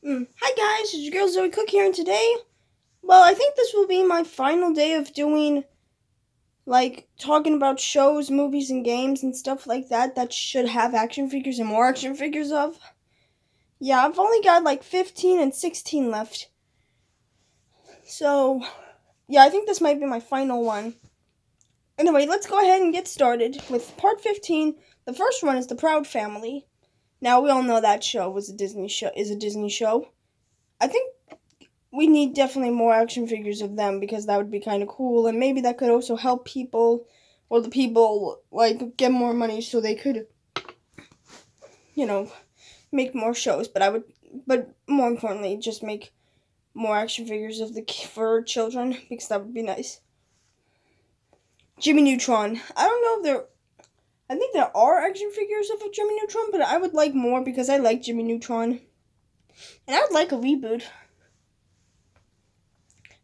Hi guys, it's your girl Zoe Cook here, and today, well, I think this will be my final day of doing, talking about shows, movies, and games and stuff like that should have action figures and more action figures of. Yeah, I've only got 15 and 16 left. So, yeah, I think this might be my final one. Anyway, let's go ahead and get started with part 15. The first one is The Proud Family. Now, we all know that show is a Disney show. I think we need definitely more action figures of them because that would be kind of cool, and maybe that could also help people, or the people get more money so they could, make more shows. But more importantly, just make more action figures of for children because that would be nice. Jimmy Neutron. I don't know if there. I think there are action figures of Jimmy Neutron, but I would like more because I like Jimmy Neutron, and I would like a reboot.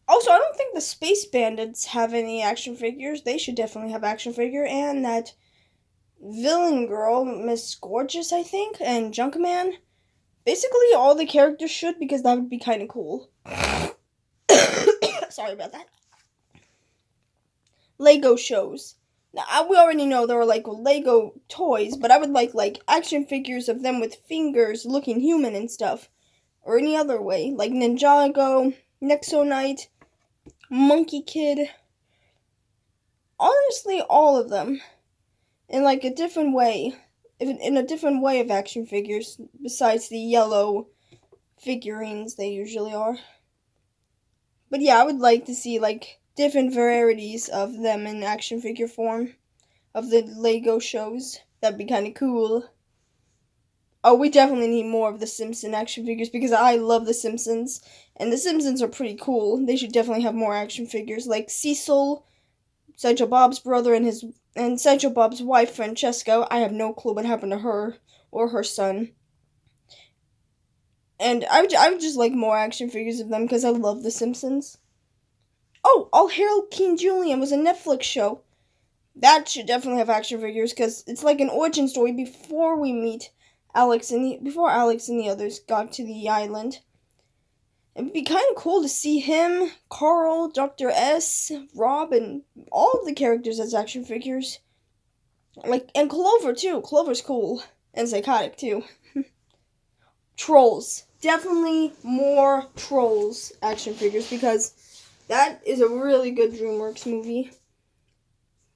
Also, I don't think the Space Bandits have any action figures. They should definitely have action figure. And that villain girl, Miss Gorgeous, I think, and Junkman. Basically, all the characters should, because that would be kind of cool. Sorry about that. Lego shows. Now, we already know there are Lego toys, but I would like action figures of them with fingers looking human and stuff. Or any other way. Like Ninjago, Nexo Knight, Monkey Kid. Honestly, all of them. In a different way. In a different way of action figures, besides the yellow figurines they usually are. But yeah, I would like to see different varieties of them in action figure form. Of the Lego shows. That'd be kind of cool. Oh, we definitely need more of the Simpson action figures because I love the Simpsons. And the Simpsons are pretty cool. They should definitely have more action figures. Like Cecil, Sideshow Bob's brother, and Sideshow Bob's wife, Francesca. I have no clue what happened to her or her son. And I would just like more action figures of them because I love The Simpsons. Oh, All Hail King Julian was a Netflix show. That should definitely have action figures because it's like an origin story before we meet before Alex and the others got to the island. It would be kind of cool to see him, Carl, Dr. S, Rob, and all of the characters as action figures. And Clover too. Clover's cool and psychotic too. Trolls. Definitely more Trolls action figures because that is a really good DreamWorks movie.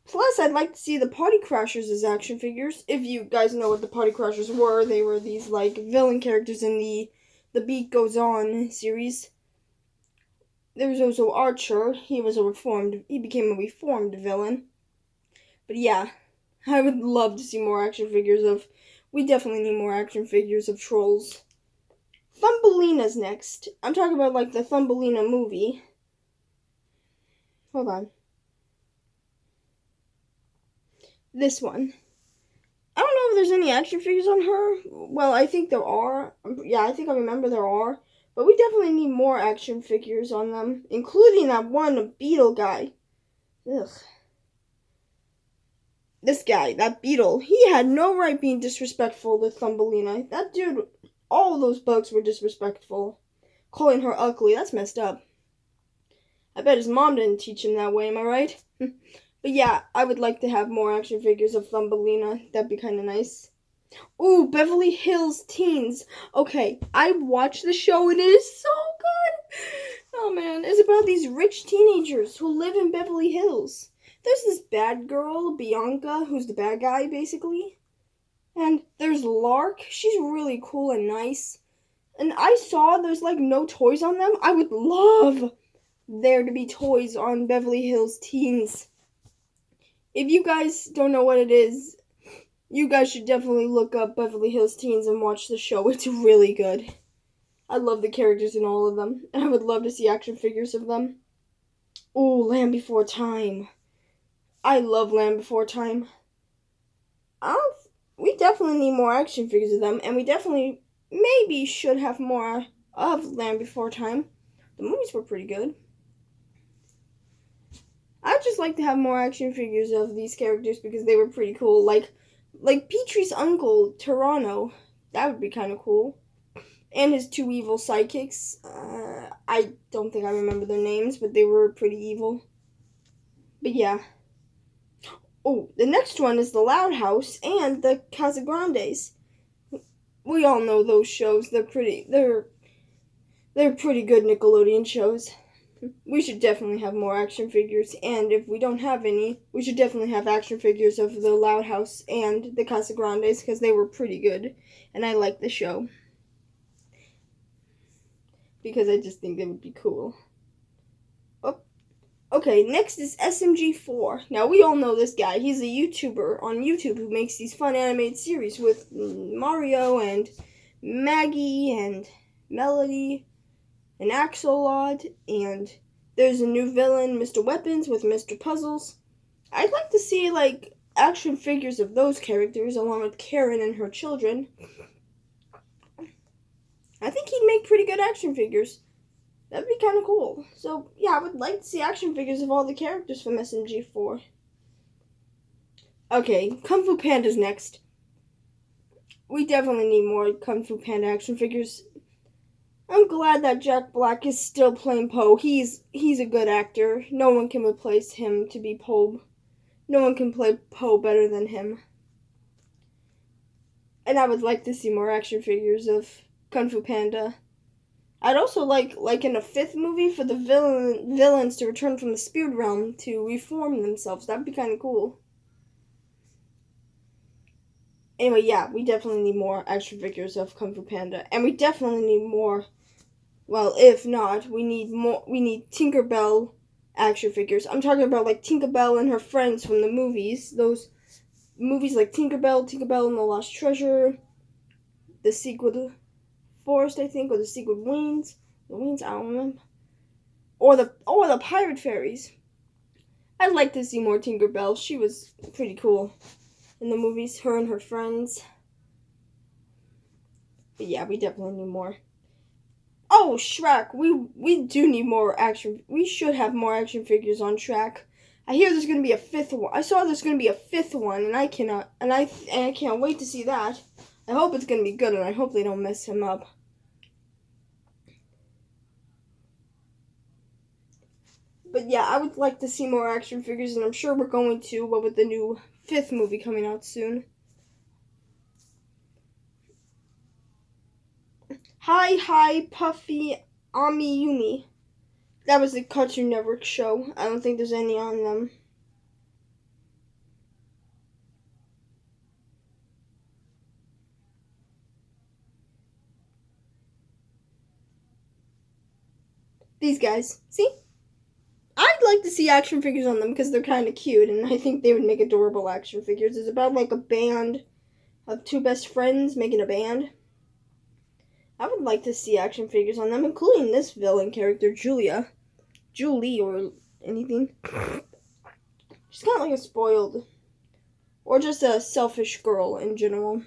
Plus, I'd like to see the Party Crashers as action figures. If you guys know what the Party Crashers were, they were these villain characters in the Beat Goes On series. There was also Archer. He became a reformed villain. But yeah, I would love to see more action figures of. We definitely need more action figures of Trolls. Thumbelina's next. I'm talking about the Thumbelina movie. Hold on. This one. I don't know if there's any action figures on her. Well, I think there are. Yeah, I think I remember there are. But we definitely need more action figures on them, including that one beetle guy. Ugh. This guy, that beetle, he had no right being disrespectful to Thumbelina. That dude, all those bugs were disrespectful. Calling her ugly, that's messed up. I bet his mom didn't teach him that way, am I right? But yeah, I would like to have more action figures of Thumbelina. That'd be kind of nice. Ooh, Beverly Hills Teens. Okay, I watched the show and it is so good. Oh man, it's about these rich teenagers who live in Beverly Hills. There's this bad girl, Bianca, who's the bad guy basically. And there's Lark. She's really cool and nice. And I saw there's no toys on them. I would love there to be toys on Beverly Hills Teens. If you guys don't know what it is, you guys should definitely look up Beverly Hills Teens and watch the show. It's really good. I love the characters in all of them, and I would love to see action figures of them. Ooh, Land Before Time. I love Land Before Time. We definitely need more action figures of them, and we definitely maybe should have more of Land Before Time. The movies were pretty good. I'd just like to have more action figures of these characters because they were pretty cool. Like Petrie's uncle, Toronto. That would be kind of cool. and his two evil sidekicks. I don't think I remember their names, but they were pretty evil. But yeah. Oh, the next one is the Loud House and the Casagrandes. We all know those shows. They're pretty good Nickelodeon shows. We should definitely have more action figures, and if we don't have any, we should definitely have action figures of the Loud House and the Casagrandes because they were pretty good, and I like the show because I just think they would be cool. Oh, okay, next is SMG4. Now we all know this guy. He's a YouTuber on YouTube who makes these fun animated series with Mario and Maggie and Melody and Axolot, and there's a new villain, Mr. Weapons, with Mr. Puzzles. I'd like to see, like, action figures of those characters, along with Karen and her children. I think he'd make pretty good action figures. That'd be kind of cool. So, yeah, I would like to see action figures of all the characters from SMG4. Okay, Kung Fu Panda's next. We definitely need more Kung Fu Panda action figures. I'm glad that Jack Black is still playing Po. He's a good actor. No one can replace him to be Po. No one can play Po better than him. And I would like to see more action figures of Kung Fu Panda. I'd also like in a fifth movie for the villains to return from the spirit realm to reform themselves. That'd be kind of cool. Anyway, yeah, we definitely need more action figures of Kung Fu Panda, and we definitely need more. Well, if not, we need Tinkerbell action figures. I'm talking about like Tinkerbell and her friends from the movies. Those movies like Tinkerbell and the Lost Treasure, The Secret Forest, I think, or The Secret Wings. The Wings, I don't remember. Or the Pirate Fairies. I'd like to see more Tinkerbell. She was pretty cool in the movies, her and her friends. But yeah, we definitely need more. Oh, Shrek. We do need more action. We should have more action figures on Shrek. I hear there's gonna be a fifth one. I saw there's gonna be a fifth one, and I can't wait to see that. I hope it's gonna be good, and I hope they don't mess him up. But yeah, I would like to see more action figures, and I'm sure we're going to. But with the new fifth movie coming out soon. Hi, Puffy, Ami Yumi. That was the Cartoon Network show. I don't think there's any on them. These guys. See? I'd like to see action figures on them because they're kind of cute, and I think they would make adorable action figures. It's about like a band of two best friends making a band. I would like to see action figures on them, including this villain character, Julie, or anything. She's kind of like a spoiled, or just a selfish girl in general.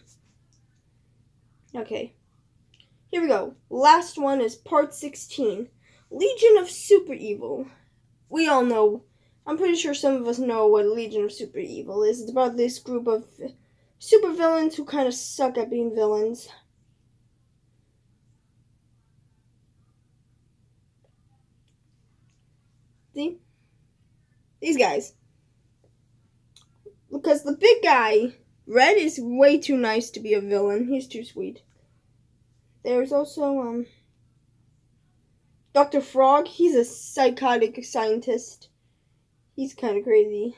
Okay, here we go. Last one is part 16, Legion of Super Evil. We all know, I'm pretty sure some of us know what Legion of Super Evil is. It's about this group of super villains who kind of suck at being villains. See? These guys. Because the big guy, Red, is way too nice to be a villain. He's too sweet. There's also, Dr. Frog. He's a psychotic scientist. He's kind of crazy.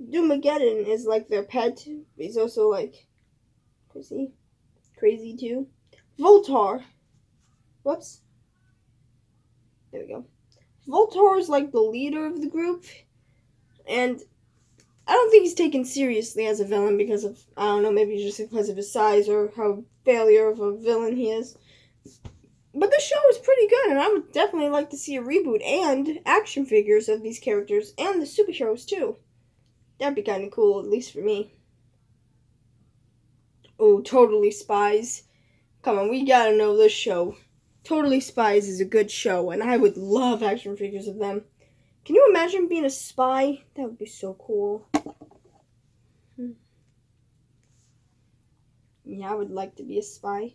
Doomageddon is like their pet. He's also like crazy too. Voltar. Whoops. There we go. Voltar is like the leader of the group, and I don't think he's taken seriously as a villain because of, I don't know, maybe just because of his size or how failure of a villain he is. But the show is pretty good, and I would definitely like to see a reboot and action figures of these characters and the superheroes too. That'd be kind of cool, at least for me. Oh, Totally Spies. Come on, we gotta know this show. Totally Spies is a good show, and I would love action figures of them. Can you imagine being a spy? That would be so cool. Yeah, I would like to be a spy.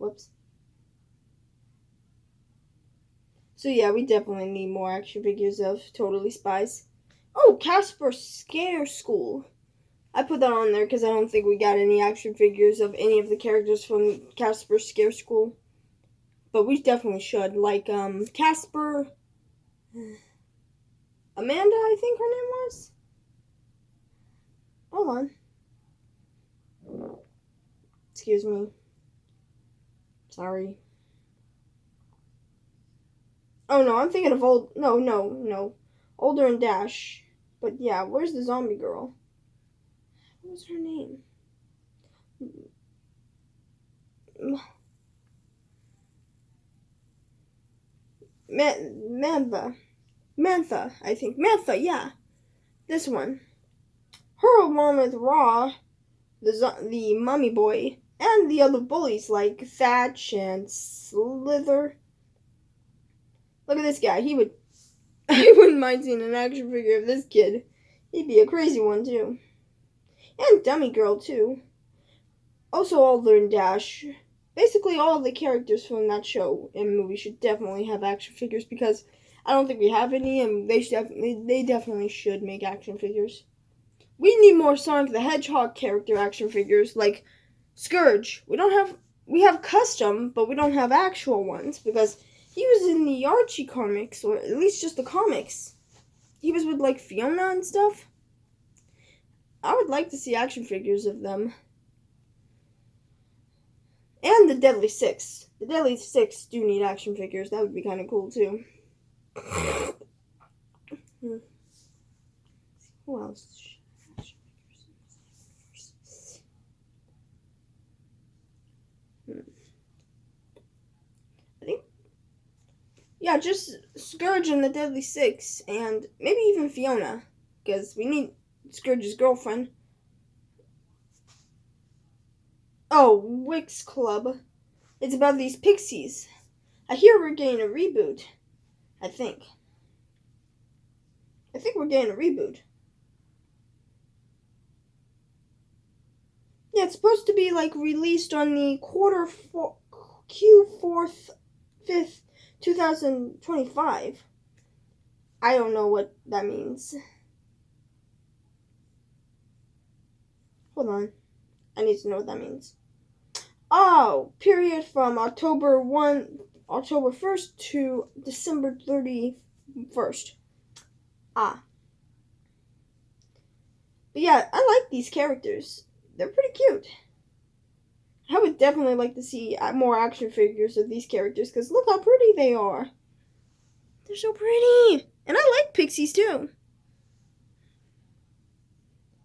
Whoops. So yeah, we definitely need more action figures of Totally Spies. Oh, Casper Scare School. I put that on there because I don't think we got any action figures of any of the characters from Casper Scare School. But we definitely should. Like, Casper... Amanda, I think her name was? Hold on. Excuse me. Sorry. Oh no, I'm thinking of no. Older and Dash. But yeah, where's the zombie girl? What was her name? Mantha, I think. Mantha, yeah. This one. Her along with Raw, the mummy boy, and the other bullies like Thatch and Slither. Look at this guy. I wouldn't mind seeing an action figure of this kid. He'd be a crazy one too. And Dummy Girl too. Also Alder and Dash. Basically all of the characters from that show and movie should definitely have action figures because I don't think we have any and they definitely should make action figures. We need more Sonic the Hedgehog character action figures like Scourge. We have custom, but we don't have actual ones because he was in the Archie comics, or at least just the comics. He was with like Fiona and stuff. I would like to see action figures of them. And the Deadly Six. The Deadly Six do need action figures. That would be kind of cool too. Who else? I think, yeah, just Scourge and the Deadly Six, and maybe even Fiona, because we need Scourge's girlfriend. Oh, Wix Club. It's about these pixies. I hear we're getting a reboot. I think we're getting a reboot. Yeah, it's supposed to be like released on the Q4 5th 2025. I don't know what that means. Hold on. I need to know what that means. Oh, period from October 1st to December 31st. Ah. But yeah, I like these characters. They're pretty cute. I would definitely like to see more action figures of these characters because look how pretty they are. They're so pretty. And I like pixies too.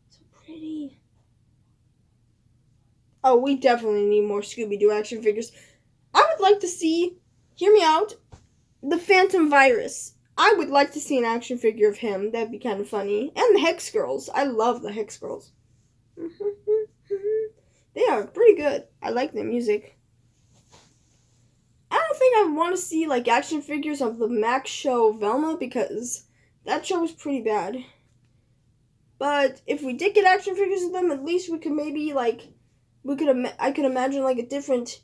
So pretty. Oh, we definitely need more Scooby-Doo action figures. I would like to see, hear me out, the Phantom Virus. I would like to see an action figure of him. That'd be kind of funny. And the Hex Girls. I love the Hex Girls. They are pretty good. I like their music. I don't think I want to see like action figures of the Max show Velma because that show was pretty bad. But if we did get action figures of them, at least we could maybe like I could imagine like a different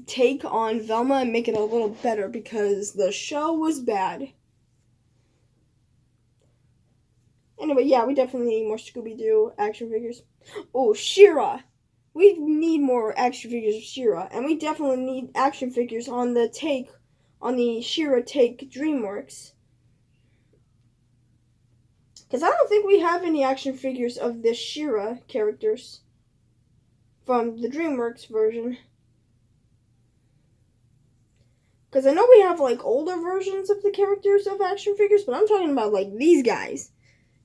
take on Velma and make it a little better because the show was bad. Anyway, yeah, we definitely need more Scooby-Doo action figures. Oh, She-Ra. We need more action figures of She-Ra, and we definitely need action figures on the She-Ra take DreamWorks. Because I don't think we have any action figures of the She-Ra characters from the DreamWorks version. Because I know we have like older versions of the characters of action figures, but I'm talking about like these guys.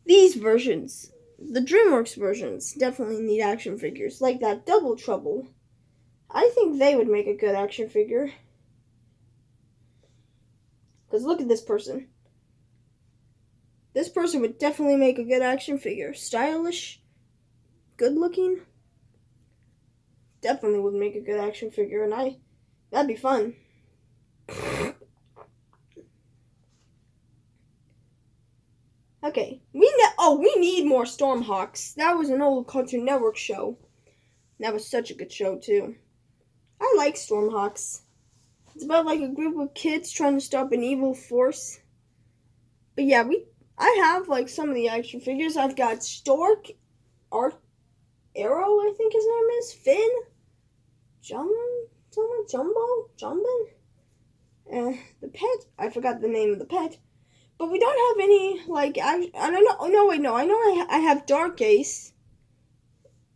These versions. The DreamWorks versions definitely need action figures, like that Double Trouble. I think they would make a good action figure. Because look at this person. This person would definitely make a good action figure. Stylish, good looking. Definitely would make a good action figure, and that'd be fun. Okay, we need more Stormhawks. That was an old Cartoon Network show. That was such a good show too. I like Stormhawks. It's about like a group of kids trying to stop an evil force. But yeah, I have like some of the action figures. I've got Stork, Arrow, I think his name is, Finn, Jumbin. The pet, I forgot the name of the pet. But we don't have any like I don't know. Oh no, wait, no. I know I have Dark Ace.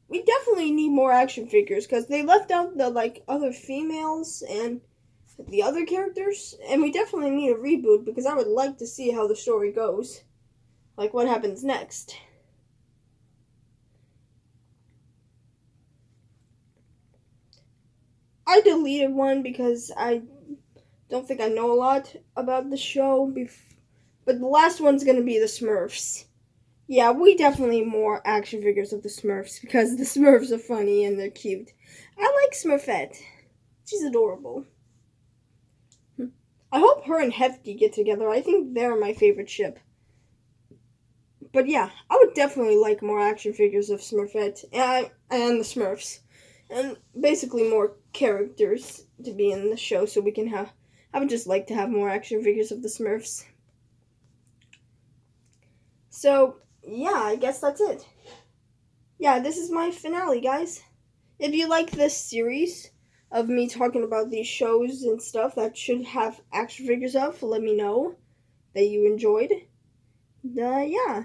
We definitely need more action figures because they left out the like other females and the other characters, and we definitely need a reboot because I would like to see how the story goes, like what happens next. I deleted one because I don't think I know a lot about the show, but the last one's gonna be the Smurfs. Yeah, we definitely need more action figures of the Smurfs because the Smurfs are funny and they're cute. I like Smurfette. She's adorable. I hope her and Hefty get together. I think they're my favorite ship. But yeah, I would definitely like more action figures of Smurfette and the Smurfs. And basically more characters to be in the show so we can have... I would just like to have more action figures of the Smurfs. So, yeah, I guess that's it. Yeah, this is my finale, guys. If you like this series of me talking about these shows and stuff that should have action figures of, let me know that you enjoyed. Yeah.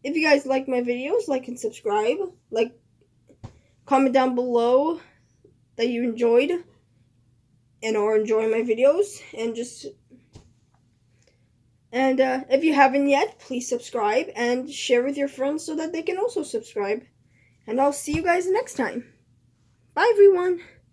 If you guys like my videos, like and subscribe. Like, comment down below that you enjoyed and or enjoy my videos. And if you haven't yet, please subscribe and share with your friends so that they can also subscribe. And I'll see you guys next time. Bye, everyone.